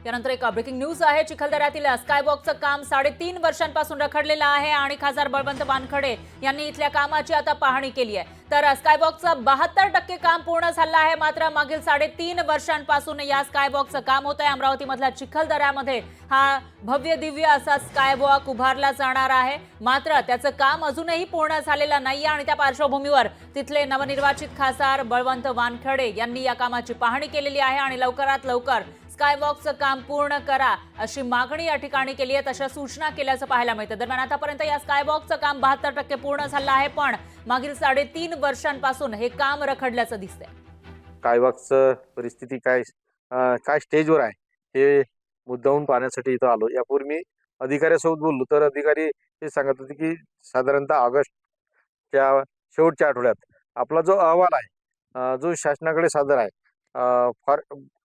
यानंतर एक breaking news आहे। चिखलदऱ्यातील स्कायवॉकचं काम 3.5 वर्षांपासून रखडलेलं आहे आणि खासदार बळवंत वानखडे यांनी इथल्या कामाची आता पाहणी केली आहे। तर स्कायवॉकचं 72% काम पूर्ण झालं आहे, मात्र मागील 3.5 वर्षांपासून या स्कायवॉकचं काम होत आहे। अमरावतीमधल्या चिखलदऱ्यामध्ये हा भव्य दिव्य असा स्कायवॉक उभारला जाणार आहे, मात्र त्याचं काम अजूनही पूर्ण झालेलं नाहीये आणि त्या पार्श्वभूमीवर तिथले नवनिर्वाचित खासदार बळवंत वानखडे यांनी या कामाची पाहणी केलेली आहे आणि लवकरात लवकर स्कायवॉकचं काम पूर्ण करा अशी मागणी या ठिकाणी केली आहे, तशा सूचना केल्याचं पाहायला मिळतं। दरम्यान आतापर्यंत या स्कायवॉकचं काम 72% पूर्ण झालं आहे, पण मागील 3.5 वर्षांपासून हे काम रखडल्याचं दिसतंय। स्कायवॉकचं परिस्थिती काय काय स्टेजवर आहे हे मुद्दाहून पाहण्यासाठी इथं आलो। यापूर्वी मी अधिकाऱ्यासोबत बोललो तर अधिकारी हे सांगत होते की साधारणतः ऑगस्टच्या शेवटच्या आठवड्यात आपला जो अहवाल आहे जो शासनाकडे सादर आहे फार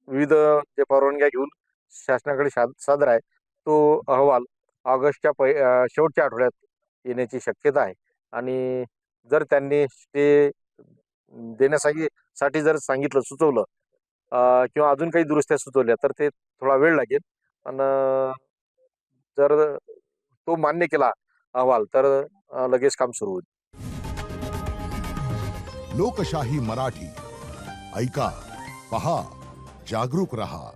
विविध जे परवानग्या घेऊन शासनाकडे सादर आहे तो अहवाल ऑगस्टच्या शेवटच्या आठवड्यात येण्याची शक्यता आहे। आणि जर त्यांनी स्टे देण्यासाठी जर सांगितलं सुचवलं किंवा अजून काही दुरुस्त्या सुचवल्या तर ते थोडा वेळ लागेल। पण जर तो मान्य केला अहवाल तर लगेच काम सुरू होईल। लोकशाही मराठी ऐका, पहा, जागरूक रहा।